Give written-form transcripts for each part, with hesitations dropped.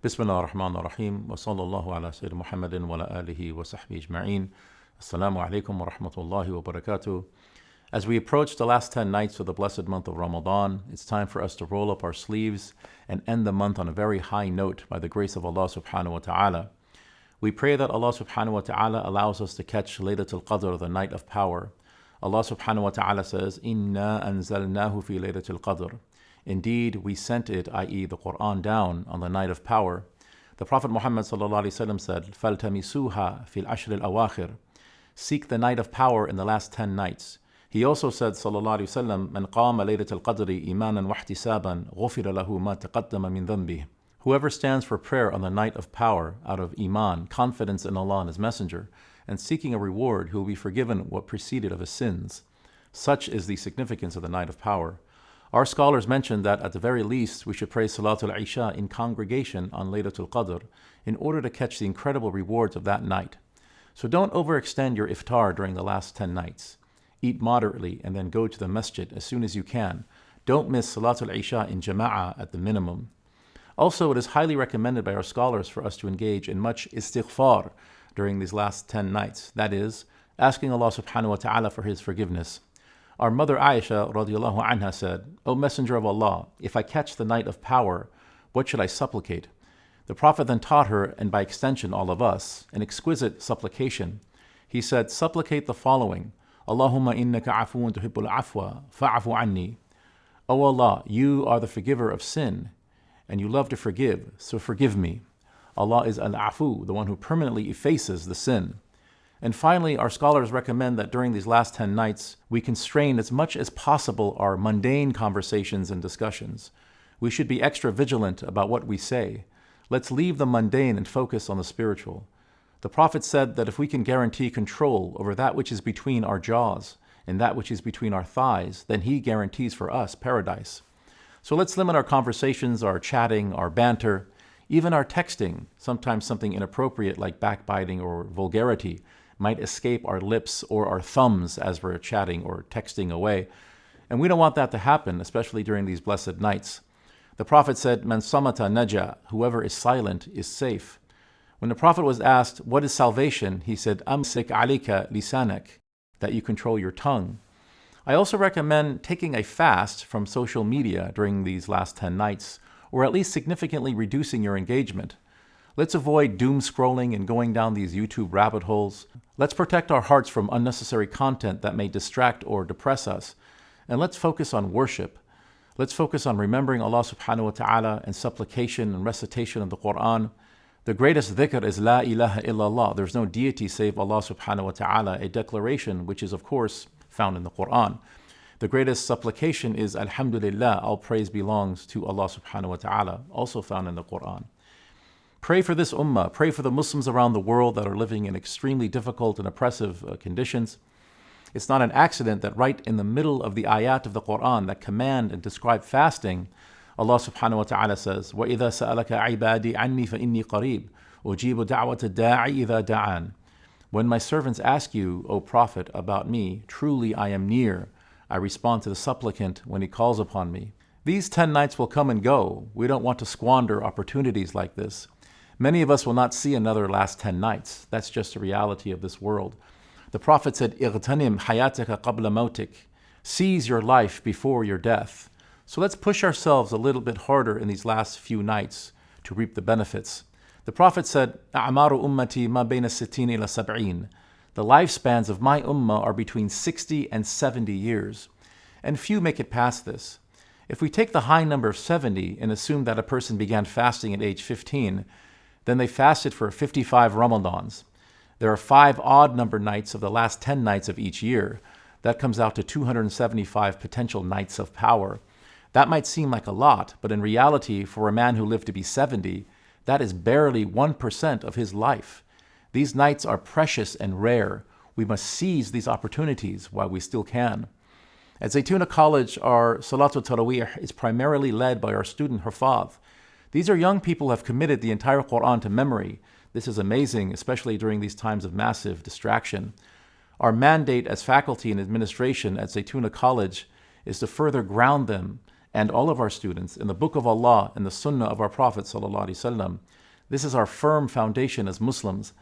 Bismillah ar-Rahman ar-Rahim wa sallallahu ala Sayyidina Muhammadin wa ala alihi wa sahbihi ajma'een. Assalamu alaikum wa rahmatullahi wa barakatuh. As we approach the last 10 nights of the blessed month of Ramadan, it's time for us to roll up our sleeves and end the month on a very high note by the grace of Allah subhanahu wa ta'ala. We pray that Allah subhanahu wa ta'ala allows us to catch Laylatul Qadr, the night of power. Allah subhanahu wa ta'ala says, Inna anzalnahu fi Laylatul Qadr. Indeed, we sent it, i.e. the Qur'an, down on the night of power. The Prophet Muhammad sallallahu alaihi wasallam said, فَالْتَمِسُوهَا فِي الْعَشْرِ الْأَوَاخِرِ. Seek the night of power in the last 10 nights. He also said, sallallahu alaihi wasallam, مَنْ قَامَ لَيْلَةَ الْقَدْرِ إِيمَانًا وَاحْتِسَابًا غُفِرَ لَهُ مَا تَقَدَّمَ مِنْ ذَنْبِهِ. Whoever stands for prayer on the night of power out of iman, confidence in Allah and His Messenger, and seeking a reward, he will be forgiven what preceded of his sins. Such is the significance of the night of power. Our scholars mentioned that at the very least we should pray Salatul Isha in congregation on Laylatul Qadr in order to catch the incredible rewards of that night. So don't overextend your iftar during the last 10 nights. Eat moderately and then go to the masjid as soon as you can. Don't miss Salatul Isha in jama'ah at the minimum. Also, it is highly recommended by our scholars for us to engage in much istighfar during these last 10 nights. That is, asking Allah subhanahu wa ta'ala for His forgiveness. Our mother Aisha radiallahu anha said, O Messenger of Allah, if I catch the night of power, what should I supplicate? The Prophet then taught her, and by extension all of us, an exquisite supplication. He said, supplicate the following, Allahumma innaka afuun tuhibbul afwa, fa'afu anni. O Allah, you are the forgiver of sin, and you love to forgive, so forgive me. Allah is al-afu, the one who permanently effaces the sin. And finally, our scholars recommend that during these last 10 nights, we constrain as much as possible our mundane conversations and discussions. We should be extra vigilant about what we say. Let's leave the mundane and focus on the spiritual. The Prophet said that if we can guarantee control over that which is between our jaws and that which is between our thighs, then He guarantees for us paradise. So let's limit our conversations, our chatting, our banter, even our texting. Sometimes something inappropriate like backbiting or vulgarity might escape our lips or our thumbs as we're chatting or texting away. And we don't want that to happen, especially during these blessed nights. The Prophet said, Man samata naja, whoever is silent is safe. When the Prophet was asked, what is salvation? He said, Amsik alika lisanak, that you control your tongue. I also recommend taking a fast from social media during these last 10 nights, or at least significantly reducing your engagement. Let's avoid doom scrolling and going down these YouTube rabbit holes. Let's protect our hearts from unnecessary content that may distract or depress us. And let's focus on worship. Let's focus on remembering Allah subhanahu wa ta'ala and supplication and recitation of the Qur'an. The greatest dhikr is La ilaha illallah. There's no deity save Allah subhanahu wa ta'ala, a declaration which is of course found in the Qur'an. The greatest supplication is Alhamdulillah, all praise belongs to Allah subhanahu wa ta'ala, also found in the Qur'an. Pray for this ummah, pray for the Muslims around the world that are living in extremely difficult and oppressive conditions. It's not an accident that right in the middle of the ayat of the Qur'an that command and describe fasting, Allah subhanahu wa ta'ala says, وَإِذَا سَأَلَكَ عِبَادِي عَنِّي فَإِنِّي قَرِيبٌ أُجِيبُ دَعْوَةَ الدَّاعِ إِذَا دَعَانِ. When my servants ask you, O Prophet, about me, truly I am near. I respond to the supplicant when he calls upon me. These 10 nights will come and go. We don't want to squander opportunities like this. Many of us will not see another last 10 nights. That's just the reality of this world. The Prophet said, اغتنم حياتك قبل موتك. Seize your life before your death. So let's push ourselves a little bit harder in these last few nights to reap the benefits. The Prophet said, أعمار أمتي ما بين الستين إلى سبعين. The lifespans of my ummah are between 60 and 70 years. And few make it past this. If we take the high number of 70 and assume that a person began fasting at age 15, then they fasted for 55 Ramadans. There are 5 odd number nights of the last 10 nights of each year. That comes out to 275 potential nights of power. That might seem like a lot, but in reality, for a man who lived to be 70, that is barely 1% of his life. These nights are precious and rare. We must seize these opportunities while we still can. At Zaytuna College, our Salatul Tarawih is primarily led by our student Hufadh. These are young people who have committed the entire Qur'an to memory. This is amazing, especially during these times of massive distraction. Our mandate as faculty and administration at Zaytuna College is to further ground them and all of our students in the Book of Allah and the Sunnah of our Prophet ﷺ. This is our firm foundation as Muslims,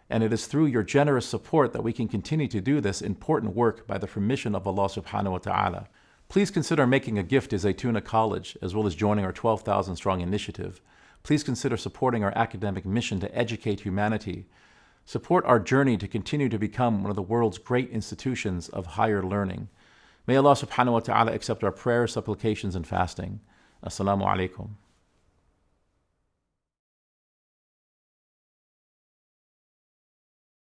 and it is through your generous support that we can continue to do this important work by the permission of Allah subhanahu wa ta'ala. Please consider making a gift to Zaytuna College, as well as joining our 12,000 strong initiative. Please consider supporting our academic mission to educate humanity. Support our journey to continue to become one of the world's great institutions of higher learning. May Allah subhanahu wa ta'ala accept our prayers, supplications, and fasting. Assalamu alaikum.